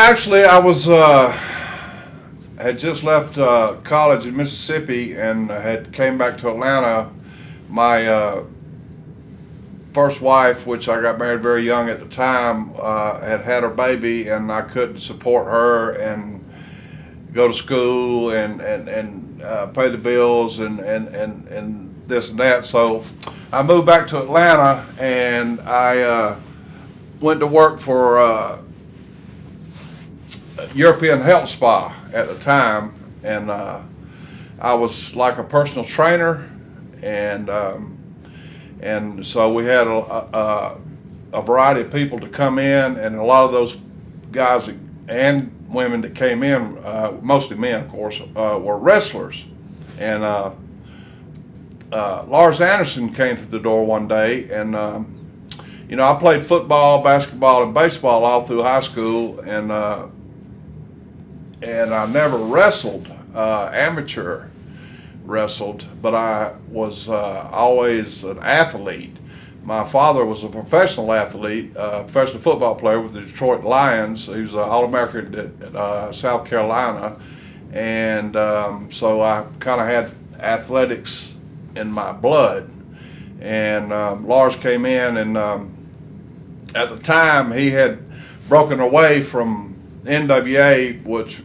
Actually, I was had just left college in Mississippi and had came back to Atlanta. My first wife, which I got married very young at the time, had her baby, and I couldn't support her and go to school and pay the bills and this and that. So I moved back to Atlanta, and I went to work for European Health Spa at the time, and I was like a personal trainer, and so we had a variety of people to come in, and a lot of those guys and women that came in, mostly men, of course, were wrestlers. And Lars Anderson came through the door one day, and I played football, basketball, and baseball all through high school, and I never wrestled, amateur wrestled, but I was always an athlete. My father was a professional athlete, professional football player with the Detroit Lions. He was an All-American at South Carolina, and so I kind of had athletics in my blood. And Lars came in, and at the time he had broken away from NWA, which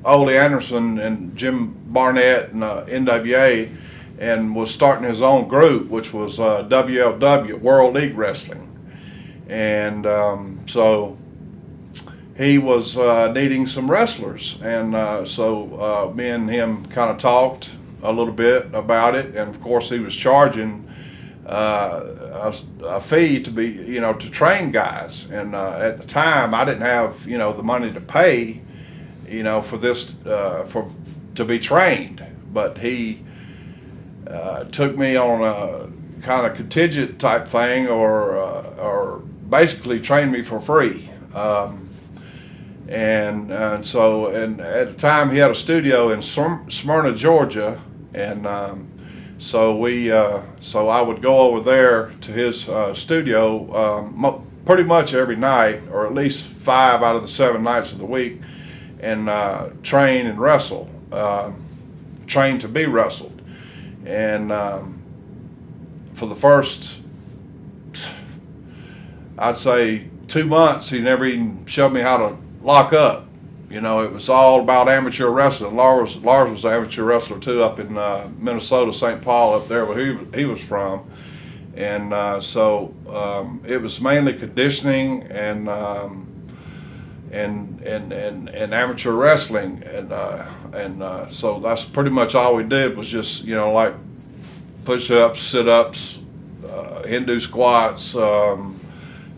Ole Anderson and Jim Barnett and NWA, and was starting his own group, which was WLW, World League Wrestling. And so he was needing some wrestlers, and so me and him kind of talked a little bit about it, and of course he was charging a fee to be, to train guys. And at the time I didn't have, the money to pay, for this, to be trained, but he took me on a kind of contingent type thing, or basically trained me for free. And so at the time he had a studio in Smyrna, Georgia, and so I would go over there to his studio pretty much every night, or at least 5 out of the 7 nights of the week, and train and wrestle, train to be wrestled. And for the first, I'd say 2 months, he never even showed me how to lock up. It was all about amateur wrestling. Lars was an amateur wrestler too, up in Minnesota, St. Paul, up there where he was from. And so it was mainly conditioning and amateur wrestling, and so that's pretty much all we did, was just like push-ups, sit-ups, Hindu squats,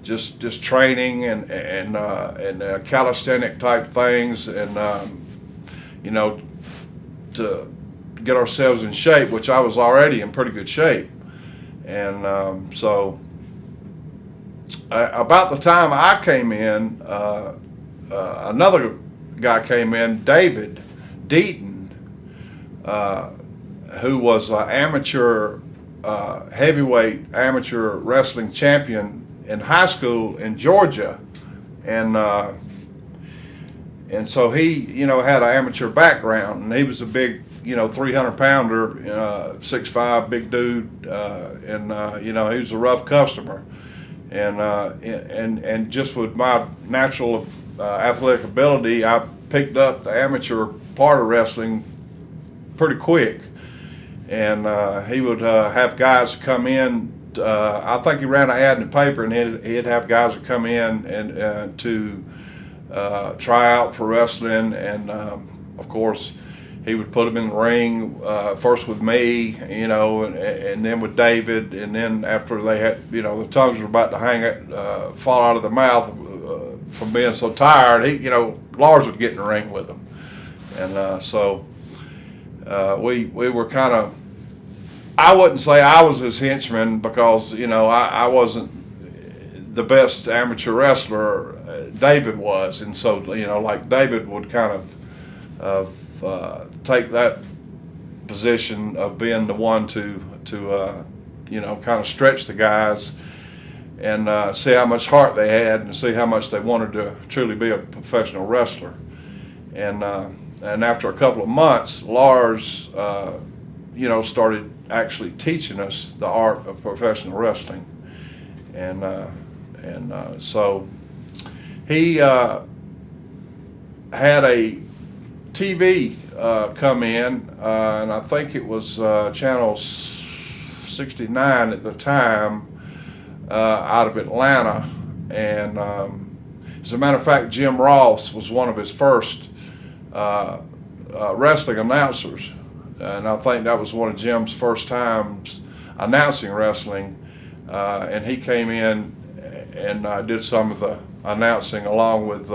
just training and calisthenic type things, and to get ourselves in shape, which I was already in pretty good shape. And so about the time I came in, another guy came in, David Deaton, who was an amateur heavyweight amateur wrestling champion in high school in Georgia, and so he had an amateur background, and he was a big 300-pounder, 6'5", big dude, and he was a rough customer, and just with my natural athletic ability, I picked up the amateur part of wrestling pretty quick. And he would have guys come in. I think he ran an ad in the paper, and he'd have guys that come in and to try out for wrestling. And of course, he would put them in the ring, first with me, and then with David. And then after they had, the tongues were about to fall out of their mouth from being so tired, Lars would get in the ring with them. And so we were kind of, I wouldn't say I was his henchman, because I wasn't the best amateur wrestler. David was, and so like David would kind of take that position of being the one to kind of stretch the guys and see how much heart they had and see how much they wanted to truly be a professional wrestler. And after a couple of months, Lars, started actually teaching us the art of professional wrestling. And so he had a TV come in, and I think it was channel 69 at the time, out of Atlanta. And as a matter of fact, Jim Ross was one of his first wrestling announcers, and I think that was one of Jim's first times announcing wrestling. And he came in and did some of the announcing along with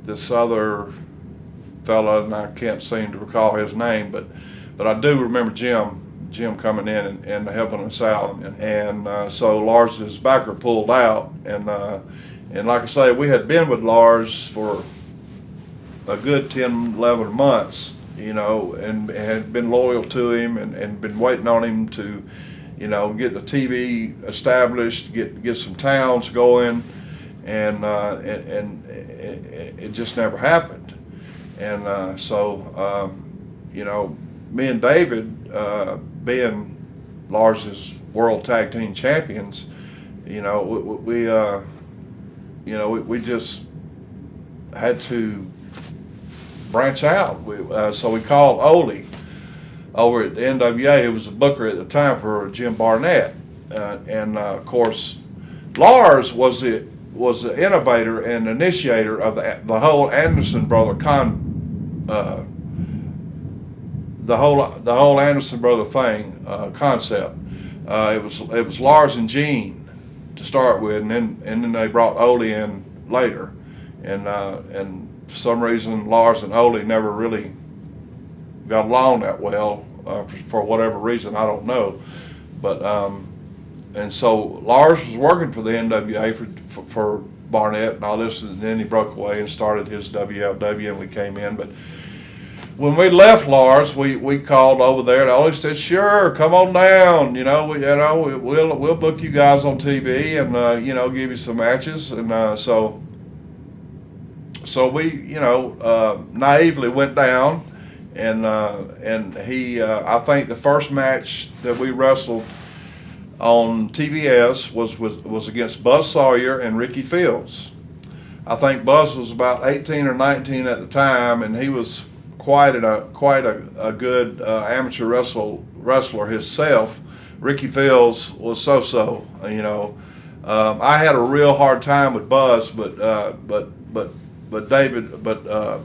this other fella, and I can't seem to recall his name, but I do remember Jim coming in and helping us out. And so Lars's backer pulled out, and like I say, we had been with Lars for a good 10, 11 months, and had been loyal to him and been waiting on him to, get the TV established, get some towns going, and it just never happened. And so me and David, being Lars's World Tag Team Champions, we just had to branch out. So we called Ole over at the NWA, who was a booker at the time for Jim Barnett, and of course Lars was the innovator and initiator of the whole Anderson brother the whole Anderson brother thing concept. It was Lars and Gene to start with, and then they brought Ole in later, and for some reason Lars and Ole never really got along that well, for whatever reason, I don't know, but and so Lars was working for the NWA for Barnett and all this, and then he broke away and started his WLW, and we came in. But when we left Lars, we called over there, and Ole said, "Sure, come on down. We'll book you guys on TV and give you some matches." And so we naively went down, and he I think the first match that we wrestled on TBS was against Buzz Sawyer and Ricky Fields. I think Buzz was about 18 or 19 at the time, and he was quite a good amateur wrestler himself. Ricky Fields was so. I had a real hard time with Buzz, but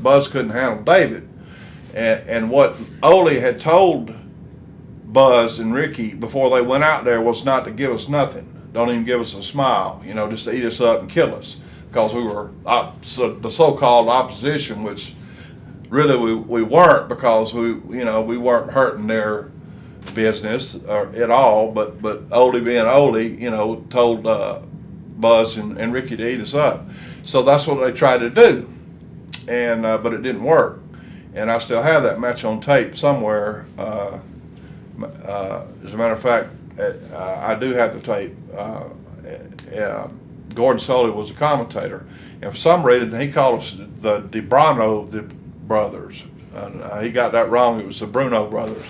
Buzz couldn't handle David. And what Ole had told Buzz and Ricky before they went out there was not to give us nothing. Don't even give us a smile. Just to eat us up and kill us, because we were the so-called opposition, which really we weren't, because we weren't hurting their business at all. But Ole being Ole, told Buzz and Ricky to eat us up. So that's what they tried to do, and but it didn't work. And I still have that match on tape somewhere. As a matter of fact, I do have the tape. Gordon Soley was a commentator, and for some reason he called us the DeBrano brothers. He got that wrong. It was the Bruno brothers.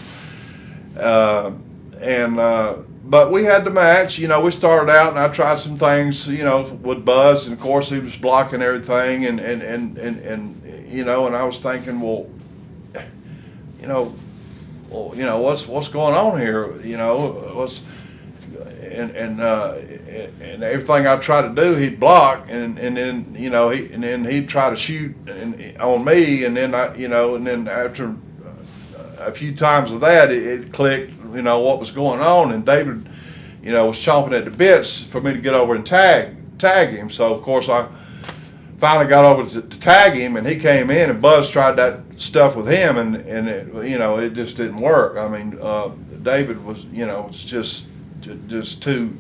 But we had the match. We started out, and I tried some things, with Buzz, and of course he was blocking everything, and I was thinking, what's going on here? And everything I tried to do, he'd block, and then he'd try to shoot on me, and then and then after a few times of that, it clicked, what was going on, and David, was chomping at the bits for me to get over and tag him. So of course I finally got over to tag him, and he came in, and Buzz tried that stuff with him, and it, it just didn't work. I mean, David was, was just too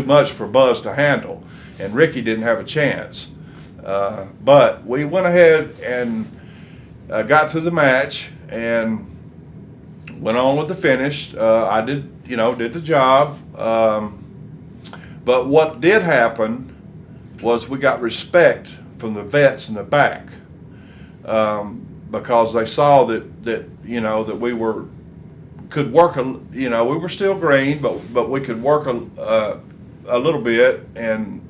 much for Buzz to handle, and Ricky didn't have a chance. But we went ahead and got through the match and went on with the finish. I did did the job. But what did happen was we got respect from the vets in the back, because they saw that we could work. We were still green, but we could work a little bit, and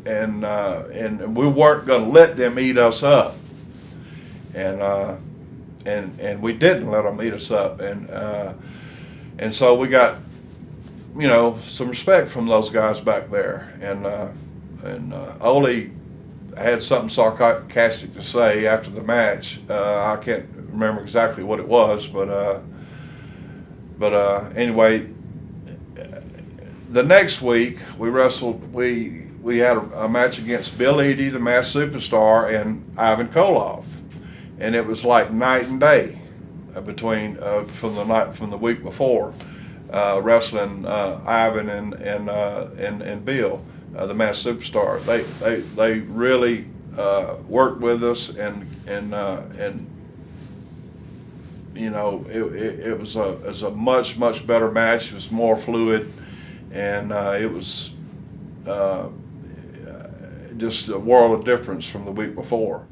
we weren't going to let them eat us up, and we didn't let them eat us up, and so we got some respect from those guys back there, and Ole had something sarcastic to say after the match. I can't remember exactly what it was, but anyway, the next week we wrestled. We had a match against Bill Eadie, the Masked Superstar, and Ivan Koloff, and it was like night and day between from the week before, wrestling Ivan and Bill, the Masked Superstar. They really worked with us, and it was a much better match. It was more fluid, and it was just a world of difference from the week before.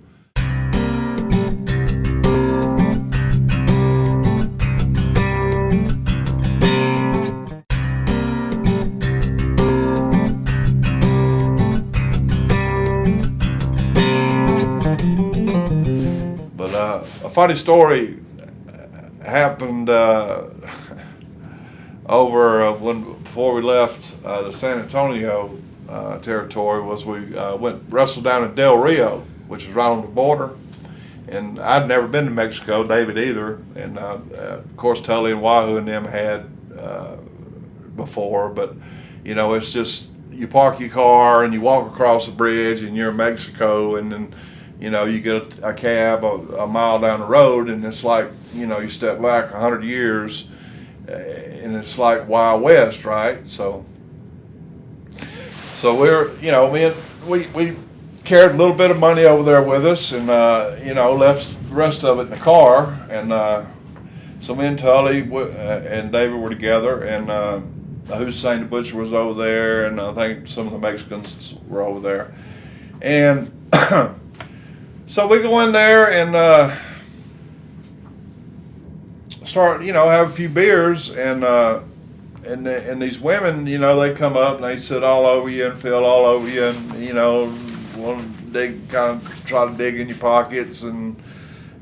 But a funny story happened before we left the San Antonio territory. Was we wrestled down in Del Rio, which is right on the border, and I'd never been to Mexico, David either, and of course Tully and Wahoo and them had before, but it's just you park your car and you walk across the bridge and you're in Mexico, and then you get a cab a mile down the road, and it's like you step back 100 years, and it's like Wild West, right? So we're, we carried a little bit of money over there with us, and left the rest of it in the car, and so me and Tully and David were together, and Hussein the Butcher was over there, and I think some of the Mexicans were over there, and so we go in there and start, have a few beers, and these women, they come up and they sit all over you and feel all over you, and they kind of try to dig in your pockets and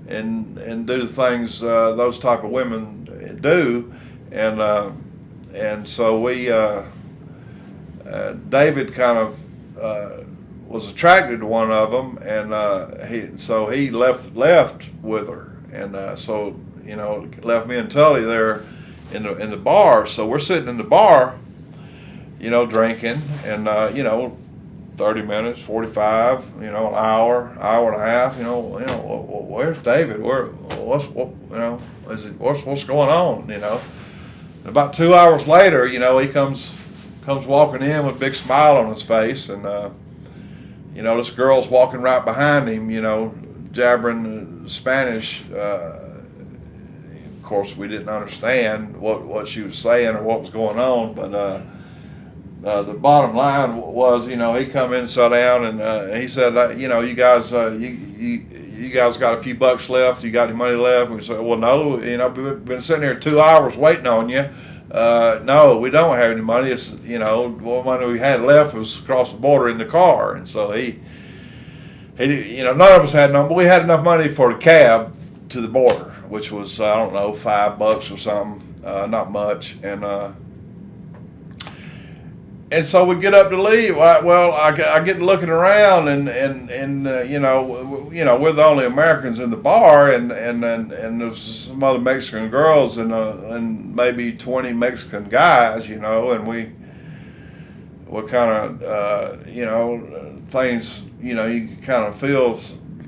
do the things those type of women do, and so we David kind of was attracted to one of them, and he left with her, and so left me and Tully there in the bar. So we're sitting in the bar, drinking, and 30 minutes, 45, an hour and a half. Where's David? What's going on? About 2 hours later, he comes walking in with a big smile on his face, and this girl's walking right behind him, jabbering Spanish. Of course, we didn't understand what she was saying or what was going on, but the bottom line was, he come in, sat down, and he said, you guys got a few bucks left? You got any money left? We said, well, no, we've been sitting here 2 hours waiting on you. No, we don't have any money. It's, what money we had left was across the border in the car, and so he none of us had but we had enough money for the cab to the border, which was, I don't know, $5 or something, not much, and so we get up to leave. Well, I get looking around, and we're the only Americans in the bar, and there's some other Mexican girls and maybe 20 Mexican guys, and we're kind of things, you kind of feel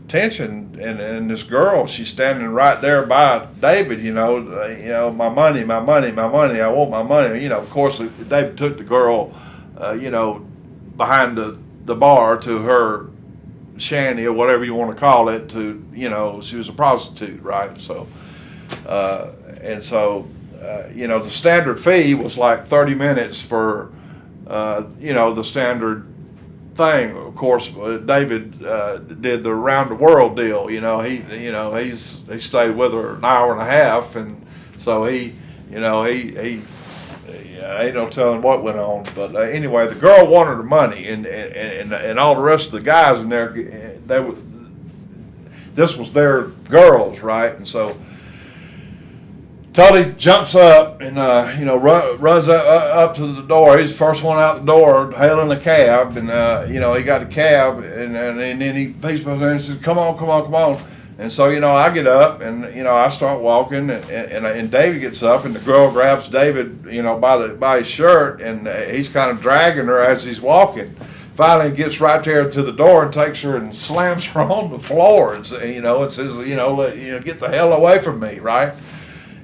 tension, and this girl, she's standing right there by David, my money, I want my money. Of course, David took the girl, behind the bar to her shanty, or whatever you want to call it, to, she was a prostitute, right? So, and so the standard fee was like 30 minutes for, the standard thing. Of course, David did the round the world deal. He stayed with her an hour and a half, and so he ain't no telling what went on. But anyway, the girl wanted her money, and all the rest of the guys in there, this was their girls, right? And so Tully jumps up and runs up to the door. He's the first one out the door, hailing the cab, and he got the cab, and then he peeks up there and says, "Come on, come on, come on." And so I get up and I start walking, and David gets up, and the girl grabs David by his shirt, and he's kind of dragging her as he's walking. Finally gets right there to the door and takes her and slams her on the floor, and says, "Get the hell away from me," right?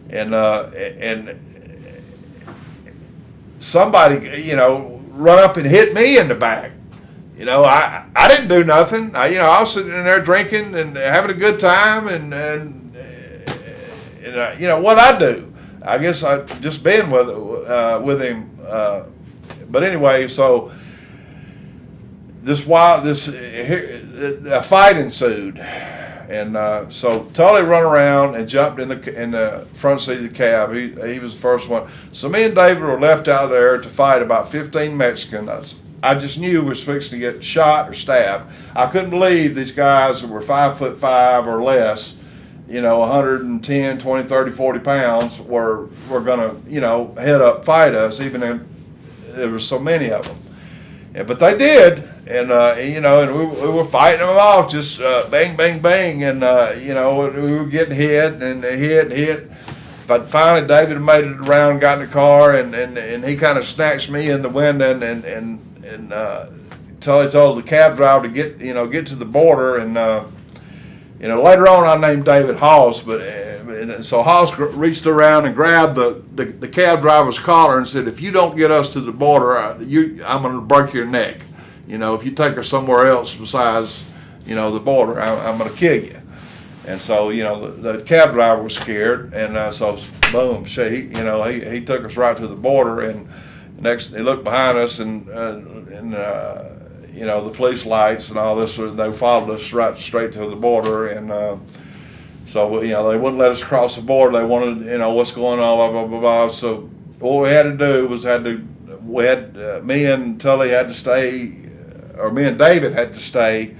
And somebody, run up and hit me in the back. I didn't do nothing. I was sitting in there drinking and having a good time, and what I do. I guess I just been with him. But anyway, so a fight ensued. And so Tully run around and jumped in the front seat of the cab. He was the first one. So me and David were left out there to fight about 15 Mexicans. I just knew we was fixing to get shot or stabbed. I couldn't believe these guys that were 5'5" or less, 110, 20, 30, 40 pounds were going to, head up fight us, even if there were so many of them. Yeah, but they did. And and we were fighting them off, just bang, bang, bang, and we were getting hit and hit. But finally, David made it around, got in the car, and he kind of snatched me in the window, and Tully told the cab driver to get to the border, and later on I named David Hoss, but so Hoss reached around and grabbed the cab driver's collar and said, "If you don't get us to the border, I'm going to break your neck. If you take her somewhere else besides, the border, I'm going to kill you." And so, the cab driver was scared, and so boom, he took us right to the border, and next he looked behind us, and the police lights and all this, they followed us straight to the border, and so they wouldn't let us cross the border. They wanted, what's going on, blah, blah, blah, blah. So what we had to do was me and Tully had to stay, or me and David had to stay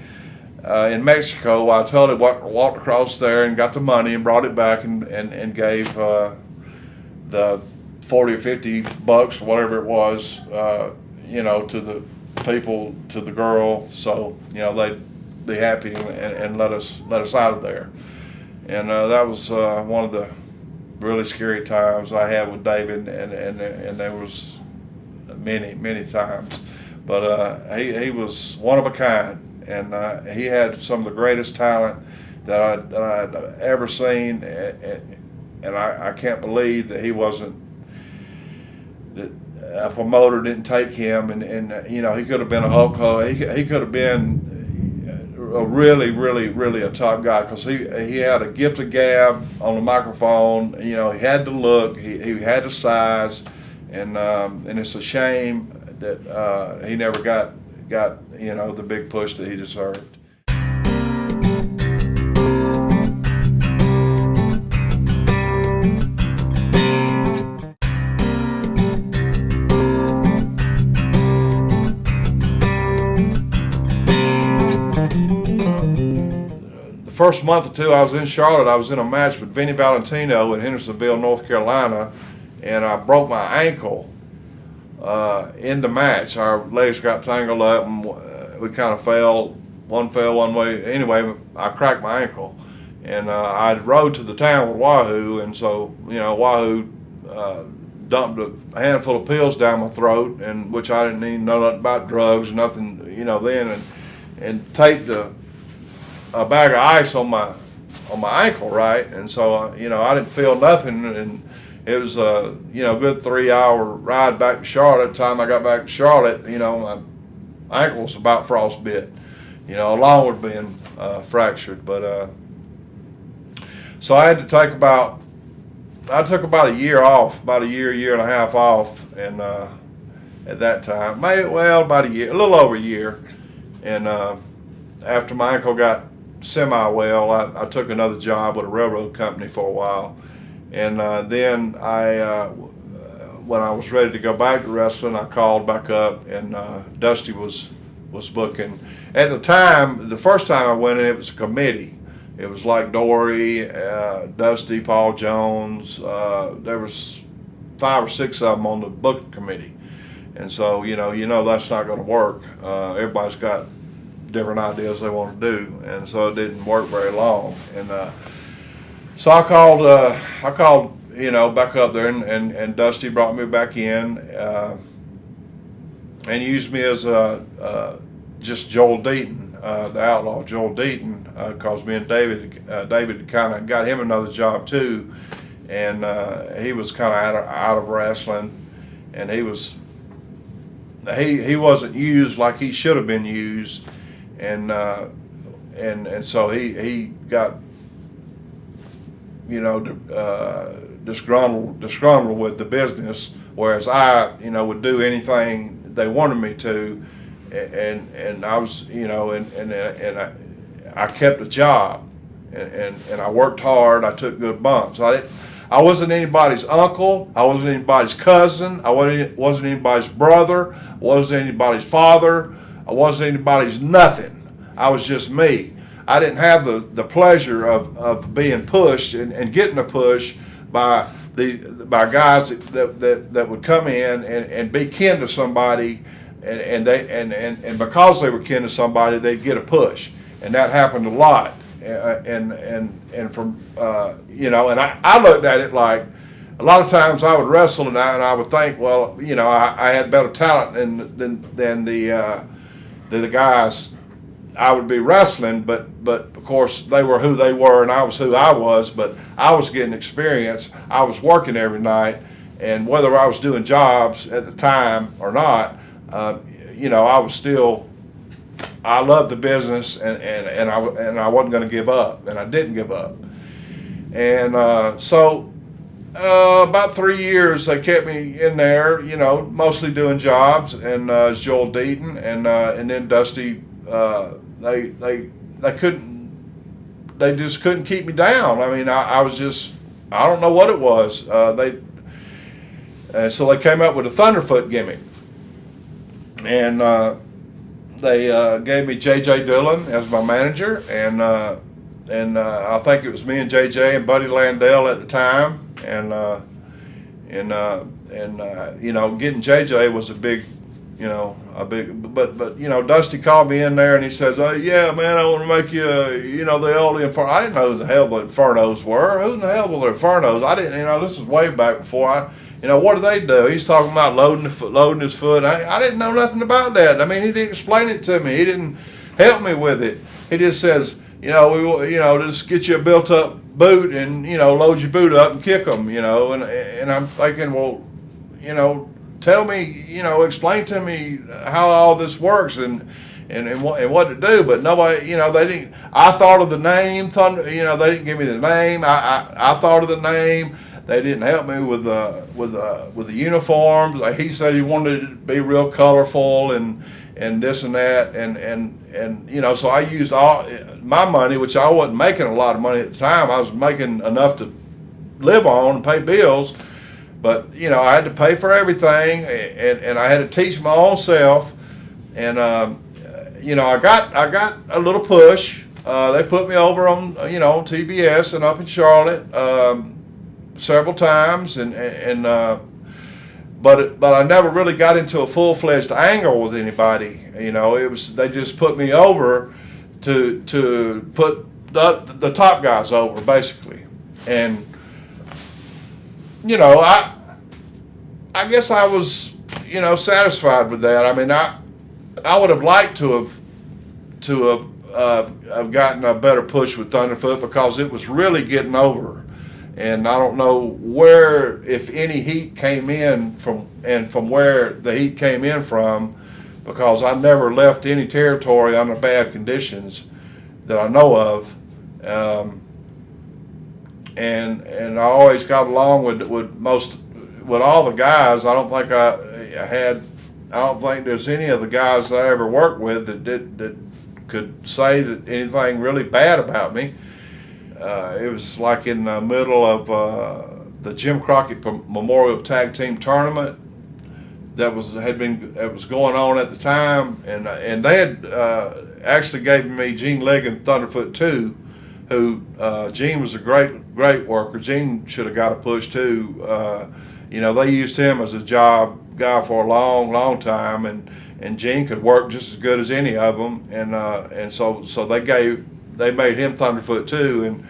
in Mexico while Tully walked across there and got the money and brought it back and gave the 40 or 50 bucks, whatever it was, to the people, to the girl, so they'd be happy and let us out of there. And that was one of the really scary times I had with David, and there was many times. But he was one of a kind, and he had some of the greatest talent that I'd ever seen, and I can't believe that he wasn't, that a promoter didn't take him, and he could have been a Hulk Hogan. He could have been a really a top guy, because he had a gift of gab on the microphone. He had the look, he had the size, and it's a shame that he never got the big push that he deserved. The first month or two I was in Charlotte, I was in a match with Vinny Valentino in Hendersonville, North Carolina, and I broke my ankle in the match. Our legs got tangled up, and we kind of fell one way. Anyway, I cracked my ankle, and I rode to the town with Wahoo, and so Wahoo dumped a handful of pills down my throat, and which I didn't even know nothing about drugs or nothing, then, and taped a bag of ice on my ankle, right? And so I didn't feel nothing, and it was a good 3-hour ride back to Charlotte. By the time I got back to Charlotte, my ankle was about frostbit, along with being fractured. But so I had to take about I took about a year off, about a year and a half off, and at that time, about a year, a little over a year, and after my ankle got semi-well, I took another job with a railroad company for a while, and then when I was ready to go back to wrestling, I called back up, and Dusty was booking. At the time, the first time I went in, it was a committee. It was like Dory, Dusty, Paul Jones. There was 5 or 6 of them on the booking committee, and so you know that's not going to work. Everybody's got different ideas they want to do, and so it didn't work very long. And so I called back up there, and Dusty brought me back in and used me as just Joel Deaton, the Outlaw Joel Deaton, because me and David kind of got him another job too, and he was kind of out of wrestling, and he wasn't used like he should have been used, and so he got disgruntled with the business, whereas I would do anything they wanted me to, and I was and I kept a job, and I worked hard. I took good bumps. I wasn't anybody's uncle. I wasn't anybody's cousin. I wasn't anybody's brother. I wasn't anybody's father. I wasn't anybody's nothing. I was just me. I didn't have the pleasure of being pushed and getting a push by guys that would come in and be kin to somebody, and because they were kin to somebody, they'd get a push, and that happened a lot. And from and I looked at it like a lot of times I would wrestle and I would think, well, I had better talent than the guys I would be wrestling, but of course they were who they were and I was who I was, but I was getting experience. I was working every night, and whether I was doing jobs at the time or not, I was still, I loved the business, and I wasn't going to give up, and I didn't give up. And so about 3 years they kept me in there, mostly doing jobs, and Joel Deaton, and then Dusty. They just couldn't keep me down. I mean, I was just, I don't know what it was. So they came up with a Thunderfoot gimmick, and they gave me J.J. Dillon as my manager, and I think it was me and J.J. and Buddy Landell at the time, and getting J.J. was a big. But Dusty called me in there and he says, "Oh yeah, man, I want to make you, the old Inferno." I didn't know who the hell the Infernos were. Who in the hell were the Infernos? I didn't. This was way back before what do they do? He's talking about loading his foot. I didn't know nothing about that. I mean, he didn't explain it to me. He didn't help me with it. He just says, just get you a built-up boot and load your boot up and kick them. And I'm thinking, well, tell me, explain to me how all this works and what to do. But nobody, they didn't. I thought of the name Thunder. They didn't give me the name. I thought of the name. They didn't help me with the uniforms. He said he wanted it to be real colorful and this and that and so I used all my money, which I wasn't making a lot of money at the time. I was making enough to live on and pay bills. But I had to pay for everything, and I had to teach my own self, and I got a little push. They put me over on on TBS and up in Charlotte several times, but I never really got into a full-fledged angle with anybody. It was they just put me over to put the top guys over basically, and. I guess I was, satisfied with that. I mean, I would have liked to have gotten a better push with Thunderfoot because it was really getting over, and I don't know where, if any, heat came in from where the heat came in from, because I never left any territory under bad conditions that I know of. and I always got along with all the guys. I don't think I don't think there's any of the guys that I ever worked with that could say that anything really bad about me. It was like in the middle of the Jim Crockett Memorial Tag Team Tournament that was going on at the time, and they had actually gave me Gene Ligon Thunderfoot too, who Gene was a great worker. Gene should have got a push too. They used him as a job guy for a long time, and Gene could work just as good as any of them, and so they made him Thunderfoot too,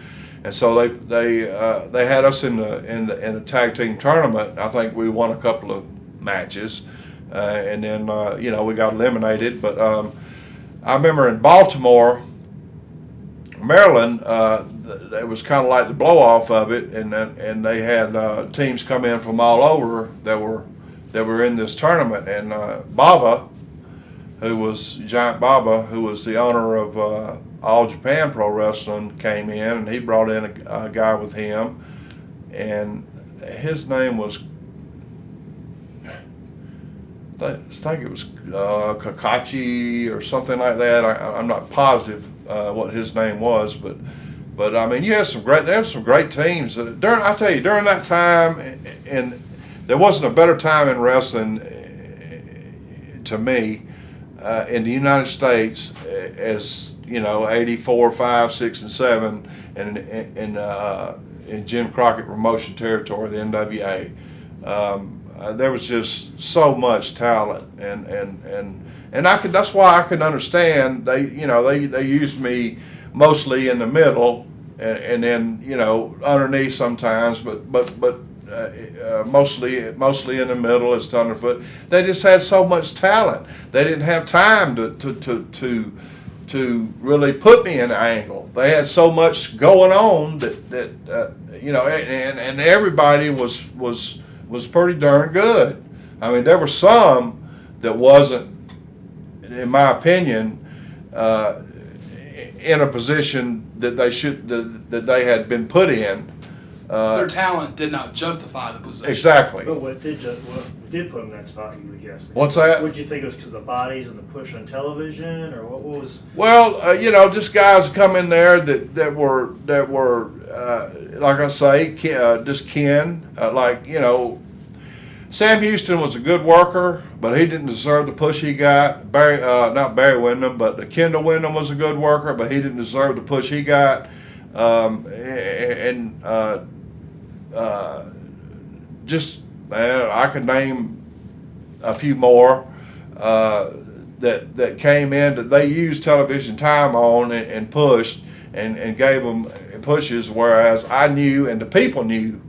and so they had us in the tag team tournament. I think we won a couple of matches, and then we got eliminated. But I remember in Baltimore, Maryland, it was kind of like the blow off of it, and they had teams come in from all over that were in this tournament, and Giant Baba, who was the owner of All Japan Pro Wrestling, came in, and he brought in a guy with him, and his name was, I think it was Kakachi or something like that. I'm not positive what his name was, but I mean, there were some great teams. During that time, and there wasn't a better time in wrestling to me in the United States as 84, 5, 6, and 7, and in Jim Crockett promotion territory, the NWA. There was just so much talent, and that's why I can understand they used me mostly in the middle, and then underneath sometimes, but mostly in the middle as Thunderfoot. They just had so much talent. They didn't have time to really put me in an angle. They had so much going on that and everybody was pretty darn good. I mean, there were some that wasn't, in my opinion, in a position that they had been put in. Their talent did not justify the position. Exactly. But what did put them in that spot, you would guess? What's that? Would you think it was because of the bodies and the push on television, or what was? Well, just guys come in there that were like I say, just kin. Sam Houston was a good worker, but he didn't deserve the push he got. Not Barry Windham, but Kendall Windham was a good worker, but he didn't deserve the push he got. I could name a few more that came in that they used television time on and pushed and gave them pushes, whereas I knew and the people knew,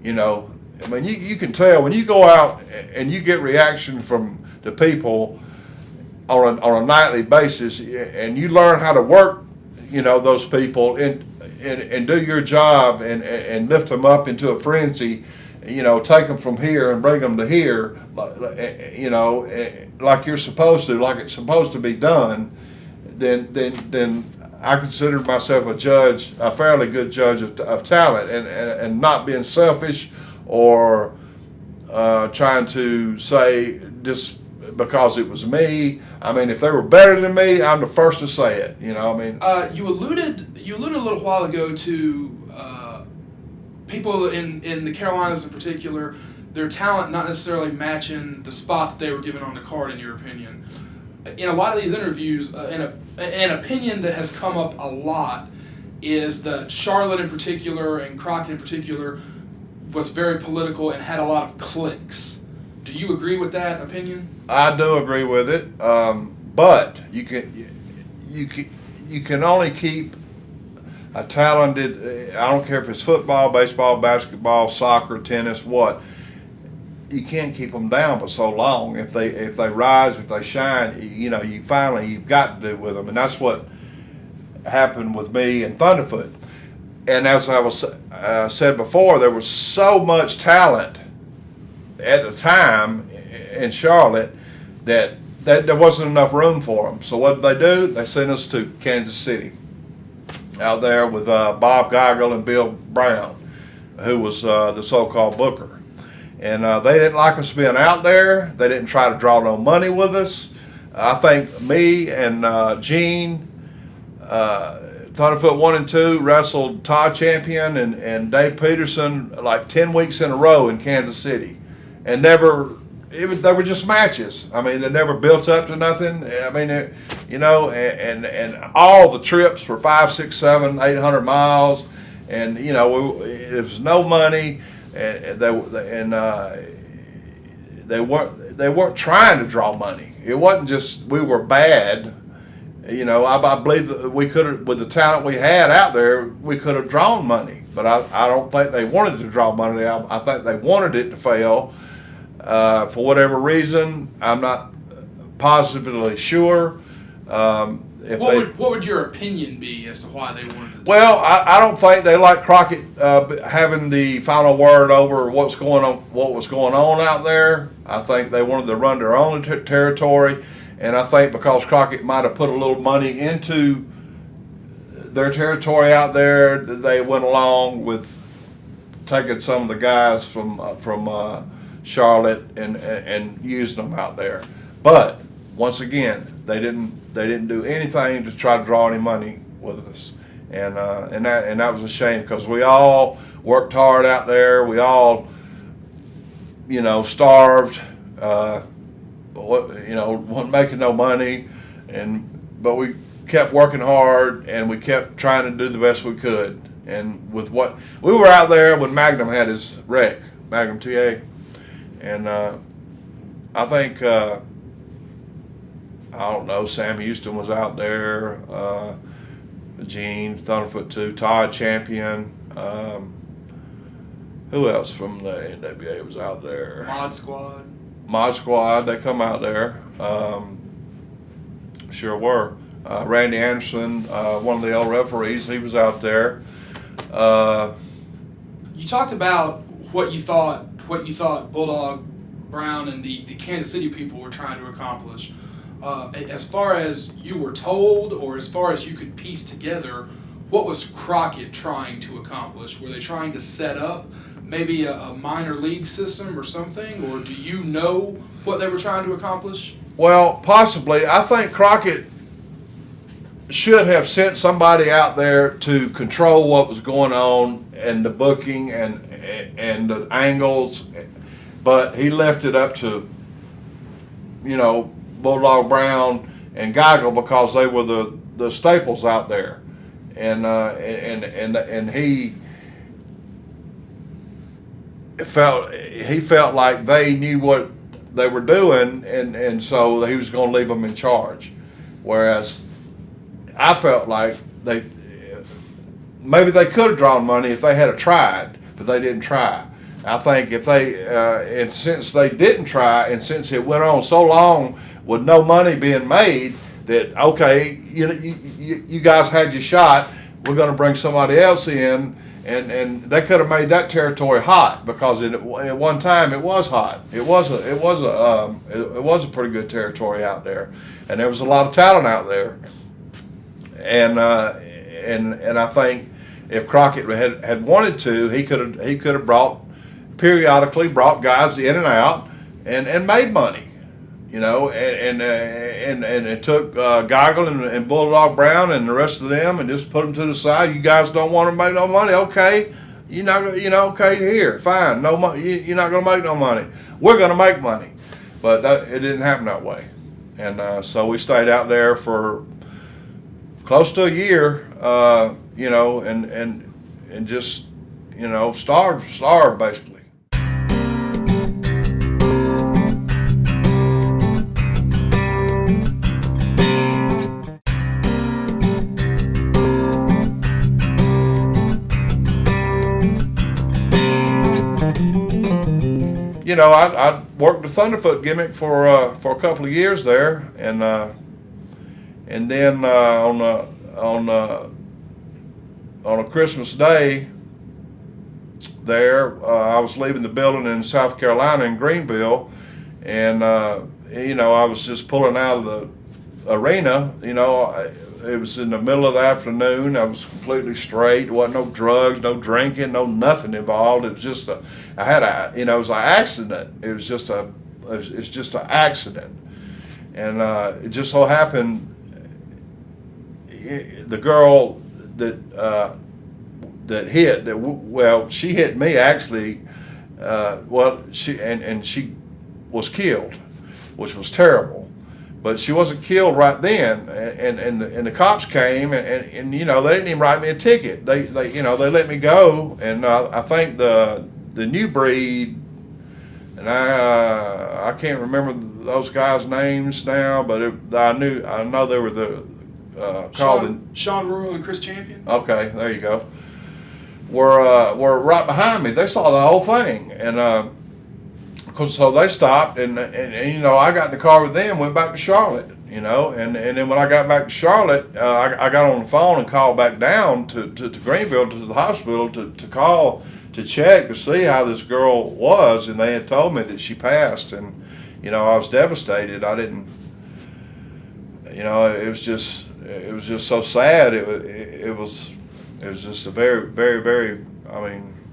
I mean, you can tell when you go out and you get reaction from the people on a nightly basis, and you learn how to work, those people and do your job and lift them up into a frenzy, take them from here and bring them to here, like you're supposed to, like it's supposed to be done. Then I considered myself a fairly good judge of talent, and not being selfish or trying to say just because it was me. I mean, if they were better than me, I'm the first to say it. You alluded a little while ago to people in the Carolinas in particular, their talent not necessarily matching the spot that they were given on the card, in your opinion. In a lot of these interviews, an opinion that has come up a lot is that Charlotte in particular and Crockett in particular was very political and had a lot of cliques. Do you agree with that opinion? I do agree with it, but you can only keep a talented. I don't care if it's football, baseball, basketball, soccer, tennis, what. You can't keep them down for so long. If they rise, if they shine, you've got to do with them, and that's what happened with me and Thunderfoot. And as I was said before, there was so much talent at the time in Charlotte that there wasn't enough room for them. So what did they do? They sent us to Kansas City, out there with Bob Geigel and Bill Brown. who was the so-called booker. And they didn't like us being out there. They didn't try to draw no money with us. I think me and Gene, Thunderfoot 1 and 2, wrestled Todd Champion and Dave Peterson like 10 weeks in a row in Kansas City. And they were just matches. I mean, they never built up to nothing. I mean, and all the trips were 5, 6, 7, 800 miles. And, it was no money. And they weren't trying to draw money. It wasn't just we were bad. I believe that we could have, with the talent we had out there, we could have drawn money. But I don't think they wanted to draw money. I think they wanted it to fail for whatever reason. I'm not positively sure. What would your opinion be as to why they wanted to do Well, I don't think they like Crockett having the final word over what was going on out there. I think they wanted to run their own territory, and I think because Crockett might have put a little money into their territory out there, that they went along with taking some of the guys from Charlotte and using them out there. But once again, they didn't do anything to try to draw any money with us, and that was a shame because we all worked hard out there. We all, starved. Wasn't making no money, but we kept working hard and we kept trying to do the best we could. And with what we were out there when Magnum had his wreck, Magnum TA, and I think. I don't know, Sam Houston was out there, Gene, Thunderfoot 2, Todd Champion, who else from the NWA was out there? Mod Squad, they come out there, sure were. Randy Anderson, one of the old referees, he was out there. You talked about what you thought Bulldog Brown and the Kansas City people were trying to accomplish. As far as you were told, or as far as you could piece together, what was Crockett trying to accomplish? Were they trying to set up maybe a minor league system or something, or do you know what they were trying to accomplish? Well, possibly. I think Crockett should have sent somebody out there to control what was going on and the booking and the angles, but he left it up to, Bulldog Brown and Geigle because they were the staples out there, and he felt like they knew what they were doing, and so he was going to leave them in charge. Whereas I felt like maybe they could have drawn money if they had tried, but they didn't try. I think if and since they didn't try, and since it went on so long with no money being made, that okay, you guys had your shot. We're going to bring somebody else in, and they could have made that territory hot because at one time it was hot. It was a pretty good territory out there, and there was a lot of talent out there, and I think if Crockett had wanted to, he could have periodically brought guys in and out and made money. And it took Geigle and Bulldog Brown and the rest of them and just put them to the side. You guys don't want to make no money, okay? Okay, here, fine, no money. You're not going to make no money. We're going to make money, but it didn't happen that way. And so we stayed out there for close to a year, and just starved basically. I worked the Thunderfoot gimmick for a couple of years there, and then on a Christmas Day there, I was leaving the building in South Carolina in Greenville, and I was just pulling out of the arena, it was in the middle of the afternoon. I was completely straight. There wasn't no drugs, no drinking, no nothing involved. It was just it was an accident. It's just an accident. And it just so happened, the girl that she hit me actually. She was killed, which was terrible. But she wasn't killed right then, and the cops came, and they didn't even write me a ticket. They let me go, and I think the new breed, and I can't remember those guys' names now, but I know they were Sean Rural and Chris Champion. Okay, there you go. Were right behind me. They saw the whole thing, and so they stopped, and I got in the car with them, went back to Charlotte, and then when I got back to Charlotte, I got on the phone and called back down to Greenville, to the hospital, to call to check to see how this girl was, and they had told me that she passed, and I was devastated. I didn't, it was just so sad. It was just a very, very, very,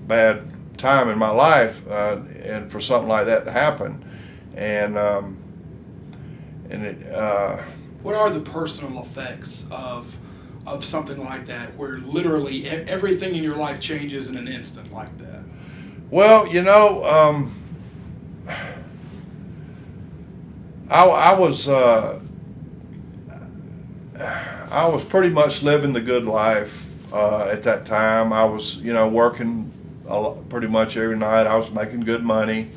bad time in my life, and for something like that to happen, and What are the personal effects of something like that, where literally everything in your life changes in an instant like that? Well, I was pretty much living the good life at that time. I was, working pretty much every night. I was making good money.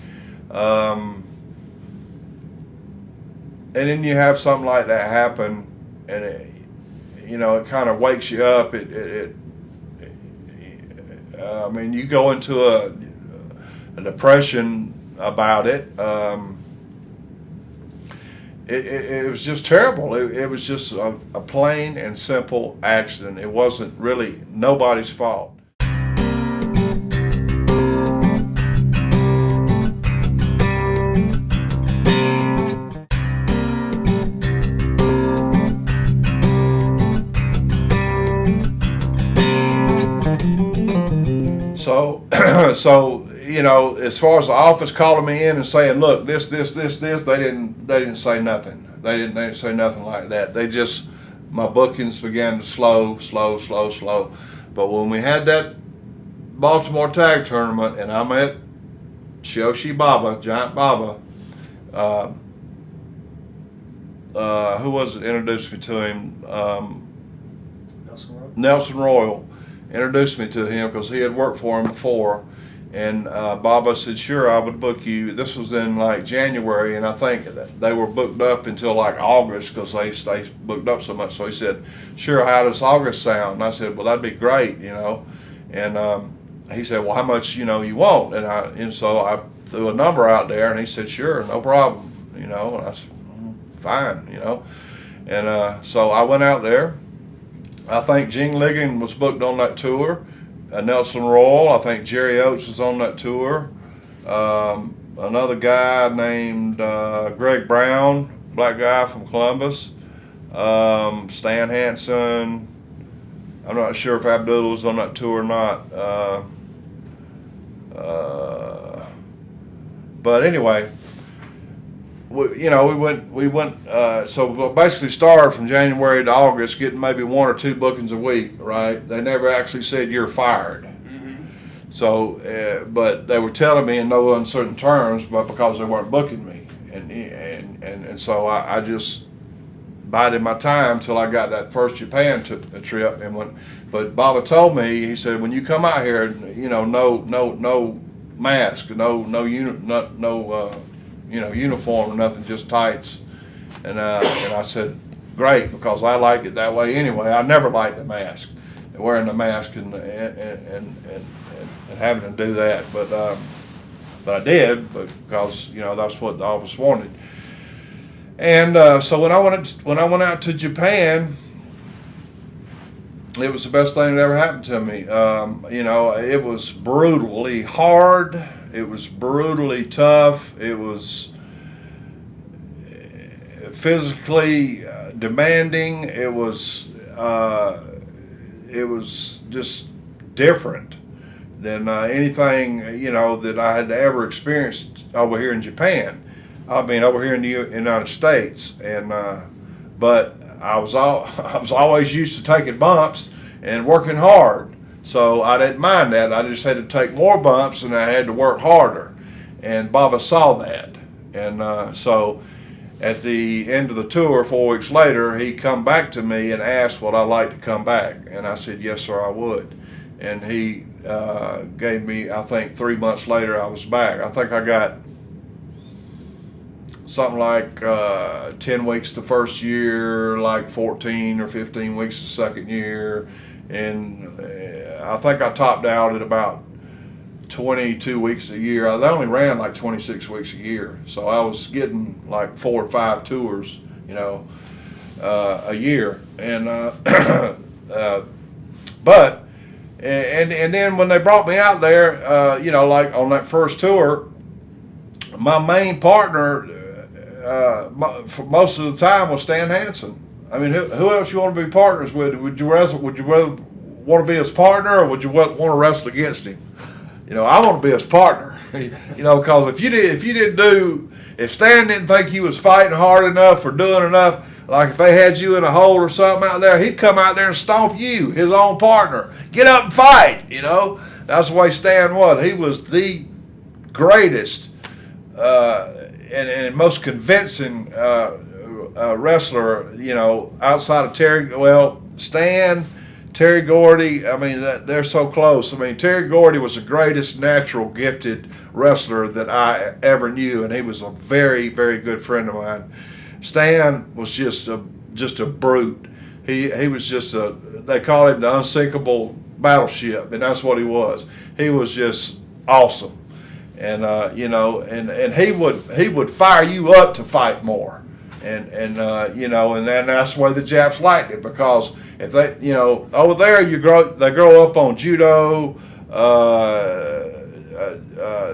And then you have something like that happen, and it kind of wakes you up. You go into a depression about it. It was just terrible. It was just a plain and simple accident. It wasn't really nobody's fault. So as far as the office calling me in and saying, look, this, they didn't say nothing. They didn't say nothing like that. My bookings began to slow. But when we had that Baltimore tag tournament, and I met Shoshi Baba, Giant Baba, who was it introduced me to him? Nelson Royal introduced me to him because he had worked for him before, and Baba said, sure, I would book you. This was in like January, and I think they were booked up until like August because they booked up so much. So he said, sure, how does August sound? And I said, well, that'd be great, and he said, well, how much you want? And so I threw a number out there, and he said, sure, no problem, and I said, fine, and so I went out there. I think Gene Ligon was booked on that tour. Nelson Royal, I think Jerry Oates was on that tour. Another guy named Greg Brown, black guy from Columbus. Stan Hansen. I'm not sure if Abdullah was on that tour or not. But anyway, we went. So basically started from January to August, getting maybe 1 or 2 bookings a week. Right? They never actually said you're fired. Mm-hmm. So, but they were telling me in no uncertain terms, but because they weren't booking me, and so I just bided my time till I got that first Japan trip. And but Baba told me, he said, when you come out here, no mask, no uniform or nothing, just tights. And I said, great, because I liked it that way anyway. I never liked the mask, wearing the mask and having to do that. But I did, because that's what the office wanted. And so when I went out to Japan, it was the best thing that ever happened to me. It was brutally hard. It was brutally tough. It was physically demanding. It was, it was just different than anything, that I had ever experienced over here in Japan. I mean, over here in the United States, and but I was always used to taking bumps and working hard, so I didn't mind that. I just had to take more bumps, and I had to work harder. And Baba saw that, and so at the end of the tour, 4 weeks later, he come back to me and asked would I like to come back, and I said yes, sir, I would. And he gave me, I think 3 months later, I was back. I think I got something like 10 weeks the first year, like 14 or 15 weeks the second year, and I think I topped out at about 22 weeks a year. They only ran like 26 weeks a year, so I was getting like 4 or 5 tours, a year, and but and then when they brought me out there, like on that first tour, my main partner for most of the time was Stan Hansen. I mean, who else you want to be partners with? Would you rather want to be his partner, or would you want to wrestle against him? I want to be his partner. Because if Stan didn't think he was fighting hard enough or doing enough, like if they had you in a hole or something out there, he'd come out there and stomp you, his own partner. Get up and fight. That's the way Stan was. He was the greatest and most convincing wrestler, outside of Terry. Well, Stan, Terry Gordy, I mean, they're so close. I mean, Terry Gordy was the greatest natural gifted wrestler that I ever knew, and he was a very, very good friend of mine. Stan was just a brute. He was just they call him the unsinkable battleship, and that's what he was. He was just awesome. And and he would fire you up to fight more, and then that's the way the Japs liked it, because if they over there they grow up on judo,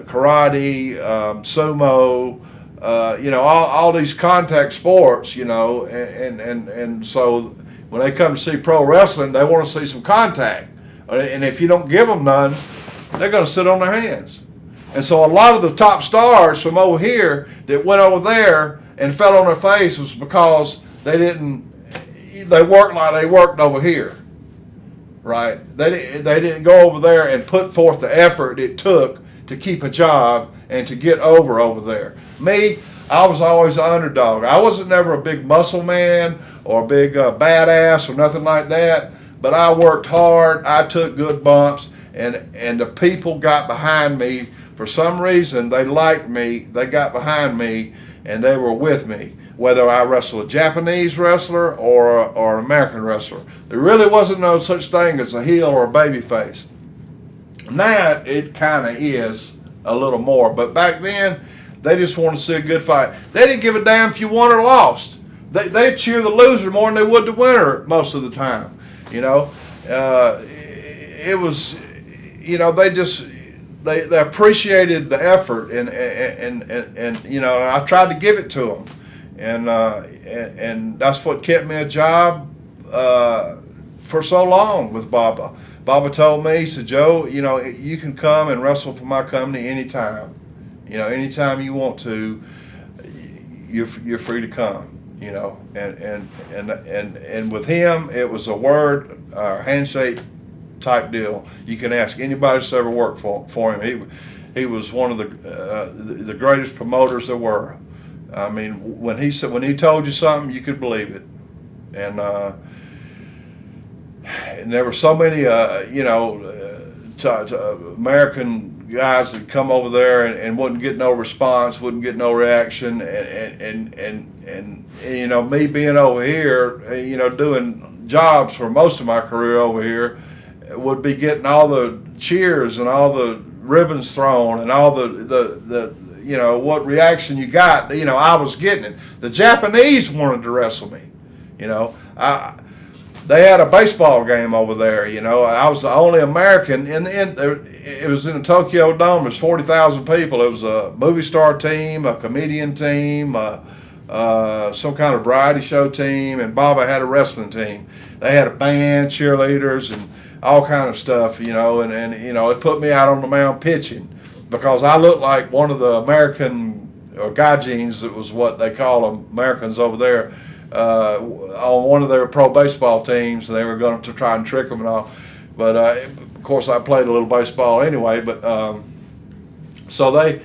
karate, sumo, all these contact sports, and so when they come to see pro wrestling, they want to see some contact, and if you don't give them none, they're going to sit on their hands. And so a lot of the top stars from over here that went over there and fell on their face was because they worked like they worked over here, right? They didn't go over there and put forth the effort it took to keep a job and to get over there. Me, I was always an underdog. I wasn't never a big muscle man or a big badass or nothing like that, but I worked hard, I took good bumps, and the people got behind me. For some reason, they liked me, they got behind me, and they were with me, whether I wrestled a Japanese wrestler or an American wrestler. There really wasn't no such thing as a heel or a baby face. Now it kind of is a little more, but back then, they just wanted to see a good fight. They didn't give a damn if you won or lost. They'd cheer the loser more than they would the winner most of the time. It was, they appreciated the effort, and I tried to give it to them, and that's what kept me a job for so long with Baba. Baba told me, he said, Joe, you can come and wrestle for my company anytime. Anytime you want to, you're free to come. And with him, it was a word, handshake type deal. You can ask anybody that's ever worked for him. He was one of the greatest promoters there were. I mean, when he told you something, you could believe it. And there were so many American guys that come over there and wouldn't get no response, wouldn't get no reaction, and me being over here, doing jobs for most of my career over here, would be getting all the cheers and all the ribbons thrown and all the what reaction you got. I was getting it. The Japanese wanted to wrestle me. They had a baseball game over there. I was the only American it was in the Tokyo Dome. There's 40,000 people. It was a movie star team, a comedian team, some kind of variety show team, and Baba had a wrestling team. They had a band, cheerleaders, and all kind of stuff, you know, and you know, it put me out on the mound pitching because I looked like one of the American or Gaijins, that was what they call them, Americans over there, on one of their pro baseball teams, and they were going to try and trick them and all. But of course, I played a little baseball anyway. But so they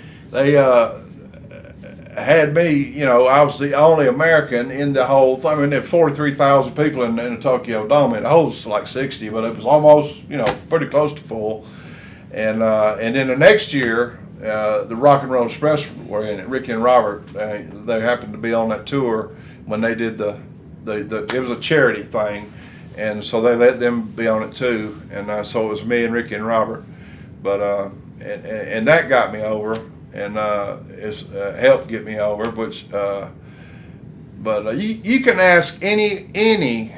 had me. You know, I was the only American in the whole. I mean, there were 43,000 people in the Tokyo Dome. It holds like 60, but it was almost, you know, pretty close to full. And then the next year, the Rock and Roll Express were in it. Ricky and Robert, they happened to be on that tour when they did the it was a charity thing, and so they let them be on it too. And so it was me and Ricky and Robert, but and that got me over, and it's helped get me over. Which, but you can ask any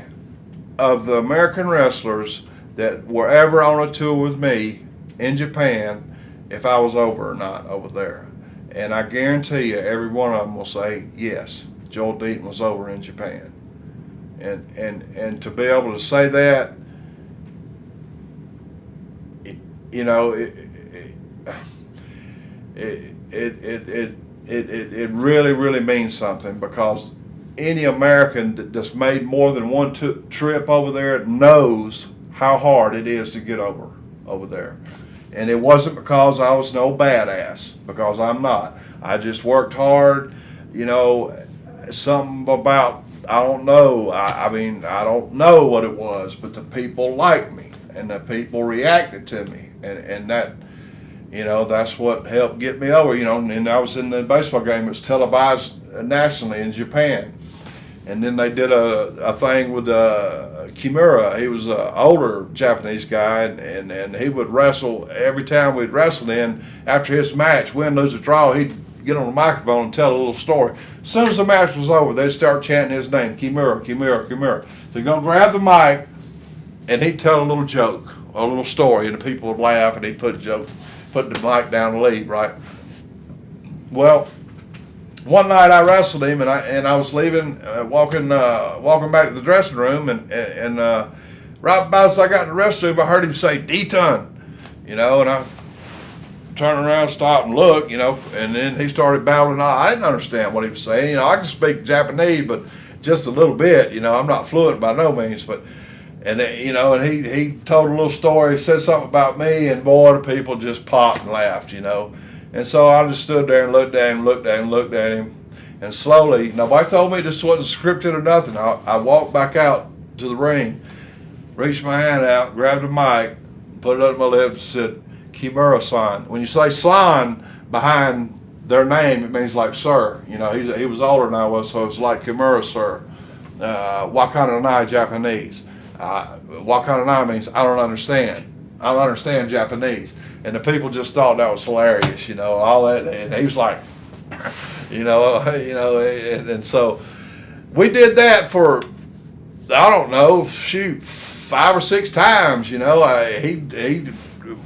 of the American wrestlers that were ever on a tour with me in Japan if I was over or not over there, and I guarantee you every one of them will say yes, Joel Deaton was over in Japan. And to be able to say that, you know, it really means something, because any American that's made more than one trip over there knows how hard it is to get over there. And it wasn't because I was no badass, because I'm not. I just worked hard, you know, something about, I don't know, I mean, I don't know what it was, but the people liked me, and the people reacted to me, and that, you know, that's what helped get me over, you know. And I was in the baseball game, it was televised nationally in Japan. And then they did a thing with Kimura. He was an older Japanese guy, and he would wrestle every time we'd wrestle in. After his match, win, lose, or draw, he'd get on the microphone and tell a little story. As soon as the match was over, they'd start chanting his name, Kimura, Kimura, Kimura. So he'd go grab the mic, and he'd tell a little joke, a little story, and the people would laugh, and he'd put the mic down and leave, right? Well, one night I wrestled him, and I was leaving, walking back to the dressing room, and right about as I got in the restroom, I heard him say Deaton, you know, and I turned around, stopped, and looked, you know, and then he started babbling. I didn't understand what he was saying, you know. I can speak Japanese, but just a little bit, you know. I'm not fluent by no means, but and you know, and he told a little story, said something about me, and boy, the people just popped and laughed, you know. And so I just stood there and looked at him, and slowly, nobody told me this wasn't scripted or nothing. I walked back out to the ring, reached my hand out, grabbed the mic, put it up to my lips, and said, Kimura-san. When you say san behind their name, it means like sir. You know, he was older than I was, so it's like Kimura, sir. Wakaranai Japanese. Wakaranai means I don't understand. I don't understand Japanese. And the people just thought that was hilarious, you know, all that. And he was like, you know, and so we did that for, I don't know, shoot, 5 or 6 times, you know. He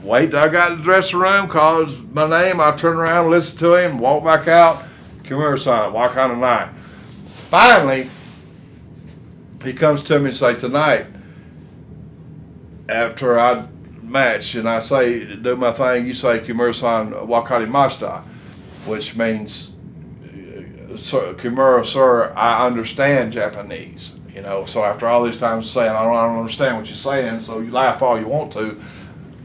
wait till I got to the dressing room, called my name, I turn around, listen to him, walk back out, Kimura-san, Wakaranai. Finally, he comes to me and say, tonight, after I match, and I say, do my thing, you say, Kimura-san, wakarimashita, which means, Kimura, sir, I understand Japanese. You know, so after all these times saying, I don't understand what you're saying, so you laugh all you want to,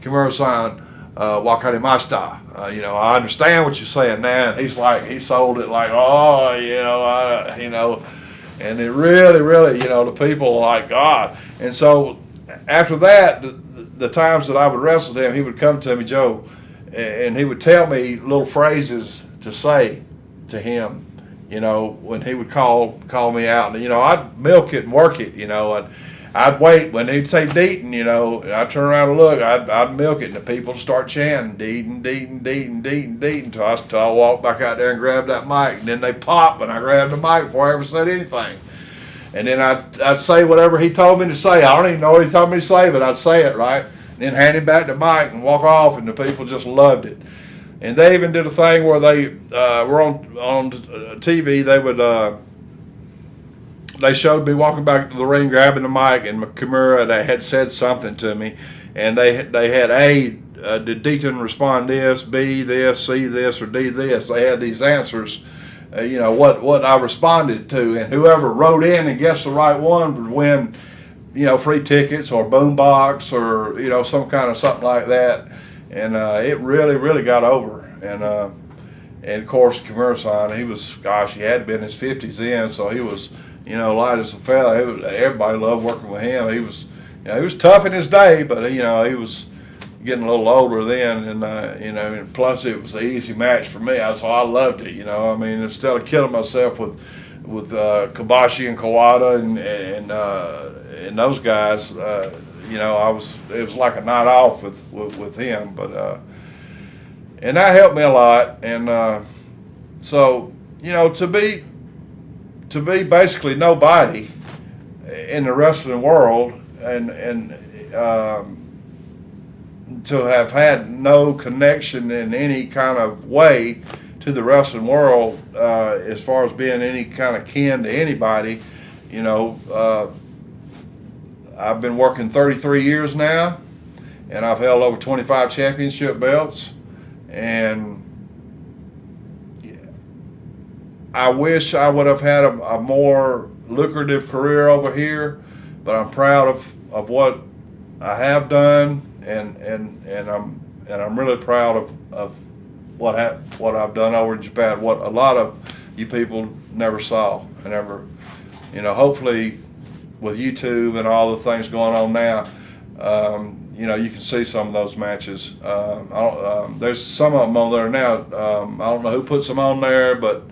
Kimura-san, wakarimashita. You know, I understand what you're saying now. And he's like, he sold it like, oh, you know, and it really, you know, the people are like, God. And so after that, the times that I would wrestle him, he would come to me, Joe, and he would tell me little phrases to say to him, you know, when he would call me out. And, you know, I'd milk it and work it, you know, and I'd wait when he'd say Deaton, you know, and I'd turn around and look, I'd milk it, and the people would start chanting Deaton, Deaton, Deaton, Deaton, Deaton, till I walked back out there and grabbed that mic, and then they popped, and I grabbed the mic before I ever said anything. And then I'd say whatever he told me to say. I don't even know what he told me to say, but I'd say it, right? And then hand him back the mic and walk off, and the people just loved it. And they even did a thing where they were on TV. They would they showed me walking back to the ring, grabbing the mic, and Kimura, they had said something to me, and they had did Deaton respond this, B this, C this, or D this? They had these answers, what I responded to, and whoever wrote in and guessed the right one would win, free tickets or boombox or some kind of something like that, and it really got over, and of course Kimura-san, he had been in his 50s then, so he was light as a feather. Everybody loved working with him. He was tough in his day, but he was getting a little older then, and and plus it was an easy match for me. So I loved it. Instead of killing myself with Kobashi and Kawada and those guys, it was like a night off with him. But and that helped me a lot. And so to be basically nobody in the wrestling world, and to have had no connection in any kind of way to the wrestling world, as far as being any kind of kin to anybody, I've been working 33 years now, and I've held over 25 championship belts, and I wish I would have had a more lucrative career over here, but I'm proud of what I have done, and I'm really proud of what I've done over in Japan. What a lot of you people never saw, and never, hopefully with YouTube and all the things going on now, you can see some of those matches. There's some of them on there now. I don't know who puts them on there, but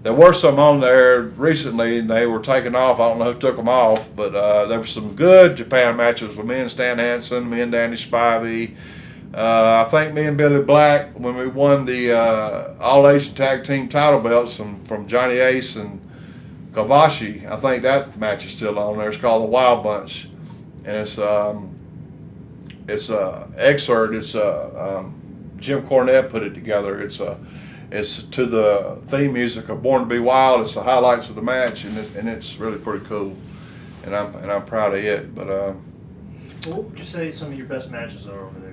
there were some on there recently, and they were taken off. I don't know who took them off, but there were some good Japan matches with me and Stan Hansen, me and Danny Spivey. I think me and Billy Black, when we won the All-Asian Tag Team title belts from Johnny Ace and Kobashi, I think that match is still on there. It's called the Wild Bunch, and it's a excerpt. It's Jim Cornette put it together. It's to the theme music of Born to Be Wild. It's the highlights of the match, and it's really pretty cool, and I'm proud of it. But what would you say some of your best matches are over there?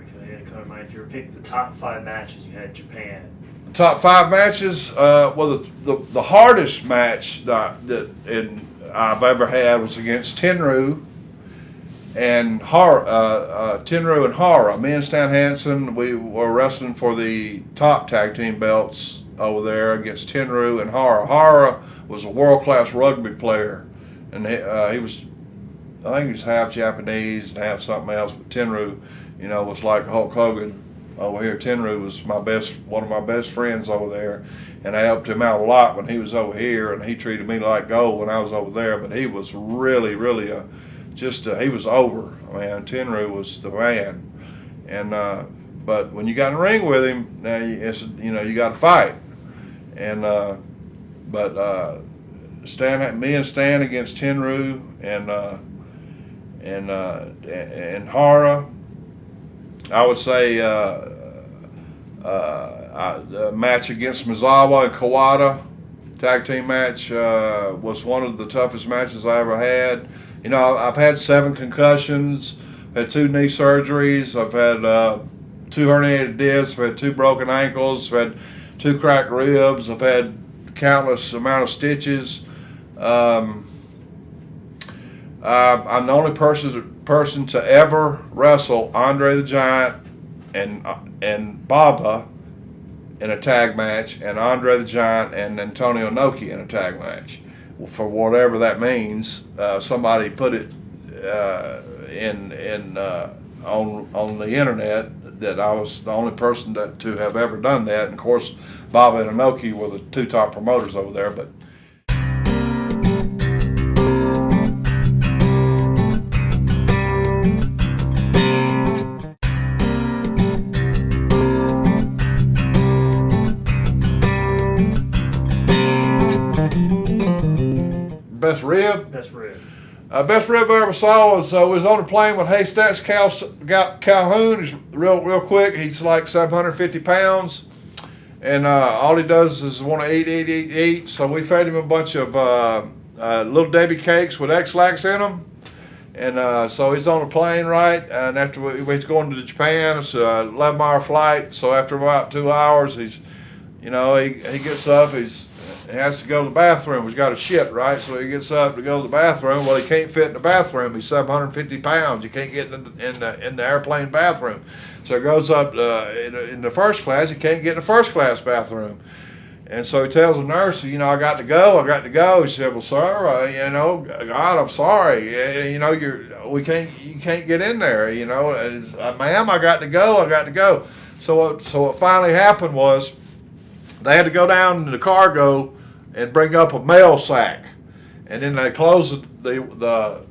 If you were picking the top 5 matches you had in Japan. Top 5 matches. Well, the hardest match that I've ever had was against Tenryu and Tenryu and Hara. Me and Stan Hansen, we were wrestling for the top tag team belts over there against Tenryu and Hara. Hara was a world-class rugby player, and he was, I think he was half Japanese and half something else, but Tenryu, was like Hulk Hogan over here. Tenryu was one of my best friends over there, and I helped him out a lot when he was over here, and he treated me like gold when I was over there. But he was really he was over. Man, Tenryu was the man, and but when you got in the ring with him, now you got to fight, and but me and Stan against Tenryu and Hara. I would say a match against Mizawa and Kawada, tag team match, was one of the toughest matches I ever had. I've had 7 concussions, had 2 knee surgeries, I've had 2 herniated discs, I've had 2 broken ankles, I've had 2 cracked ribs, I've had countless amount of stitches. I'm the only person to ever wrestle Andre the Giant and Baba in a tag match, and Andre the Giant and Antonio Inoki in a tag match. For whatever that means, somebody put it on the internet that I was the only person to have ever done that. And of course, Baba and Inoki were the 2 top promoters over there, but. Best rib? Best rib. Best rib I ever saw was on a plane with Haystacks Calhoun. He's real quick. He's like 750 pounds, and all he does is want to eat. So we fed him a bunch of Little Debbie cakes with X-Lax in them. And so he's on a plane, right? And after he's going to Japan, it's a 11-hour flight. So after about 2 hours, he gets up. He has to go to the bathroom. He's got a shit, right? So he gets up to go to the bathroom. Well, he can't fit in the bathroom. He's 750 pounds. You can't get in the airplane bathroom. So he goes up in the first class. He can't get in the first class bathroom. And so he tells the nurse, I got to go. He said, well, sir, God, I'm sorry. You can't get in there. Ma'am, I got to go. So what finally happened was they had to go down to the cargo and bring up a mail sack. And then they closed the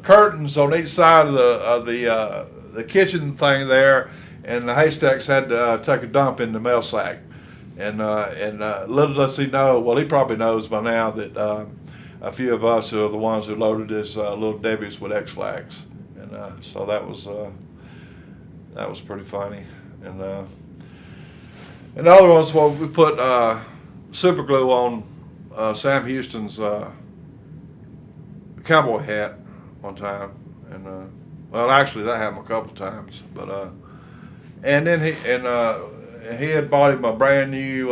curtains on each side of the kitchen thing there, and the Haystacks had to take a dump in the mail sack. And little does he know, well, he probably knows by now that a few of us are the ones who loaded his Little Debbie's with X-Lax. And so that was pretty funny. And the other ones, well, we put super glue on Sam Houston's cowboy hat one time. And well, actually that happened a couple times. But and then he had bought him a brand new,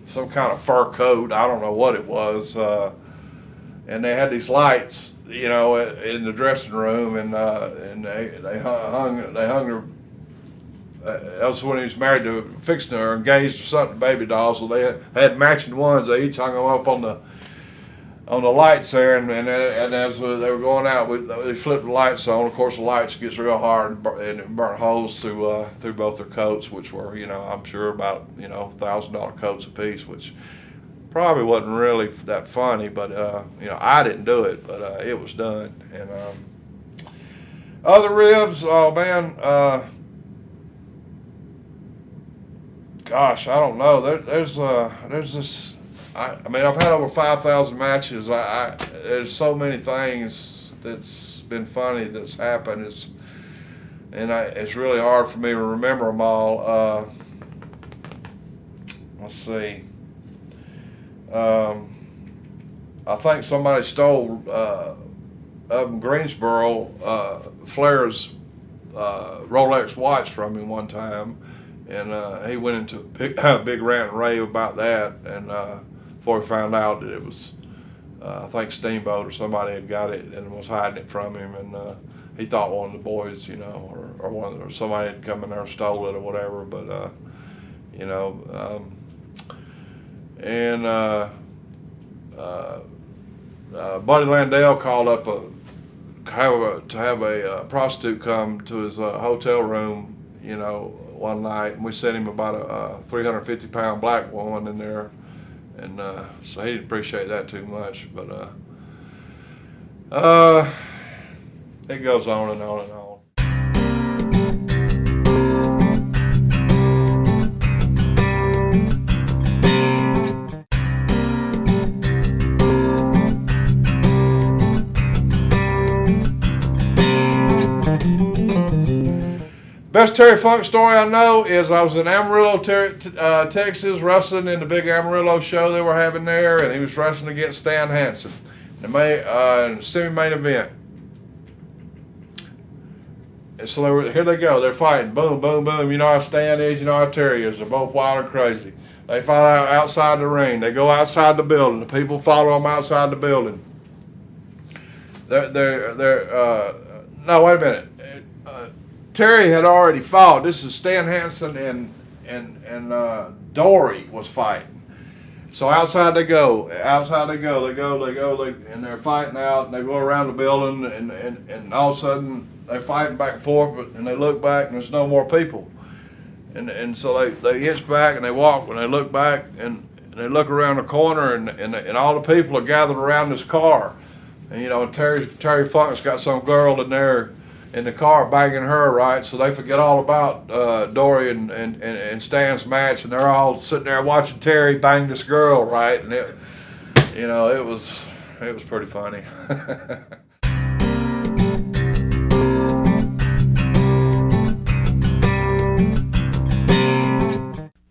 some kind of fur coat. I don't know what it was. And they had these lights, in the dressing room, and they hung her. That was when he was married to, fixing her, engaged or something, baby doll. So they had matching ones. They each hung them up on the lights there, and as they were going out, they flipped the lights on. Of course, the lights gets real hard, and it burnt holes through both their coats, which were, I'm sure about $1,000 coats apiece, which probably wasn't really that funny, but I didn't do it, but it was done. And other ribs, oh man, gosh, I don't know. There's this. I mean, I've had over 5,000 matches. There's so many things that's been funny that's happened. It's really hard for me to remember them all. Let's see. I think somebody stole up in Greensboro Flair's Rolex watch from him one time, and he went into a big rant and rave about that, and before he found out that it was, I think Steamboat or somebody had got it and was hiding it from him, and he thought one of the boys, or somebody had come in there and stole it or whatever, but Buddy Landell called up to have a prostitute come to his hotel room, one night, and we sent him about a 350-pound black woman in there, and so he didn't appreciate that too much, but it goes on and on and on. Best Terry Funk story I know is I was in Amarillo, Texas, wrestling in the big Amarillo show they were having there, and he was wrestling against Stan Hansen in the semi-main event. And so here they go, they're fighting, boom, boom, boom. You know how Stan is, you know how Terry is. They're both wild and crazy. They fight out outside the ring. They go outside the building. The people follow them outside the building. No, wait a minute. Terry had already fought. This is Stan Hansen and Dory was fighting. So outside they go, and they're fighting out, and they go around the building, and all of a sudden they're fighting back and forth, and they look back, and there's no more people. And so they hitch back, and they walk, and they look back, and they look around the corner, and all the people are gathered around this car. And Terry Funk's got some girl in there in the car banging her, right? So they forget all about Dory and Stan's match, and they're all sitting there watching Terry bang this girl, right? And it was pretty funny.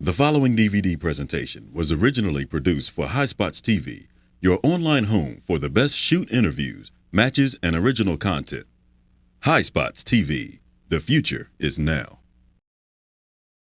The following DVD presentation was originally produced for High Spots TV, your online home for the best shoot interviews, matches, and original content. High Spots TV. The future is now.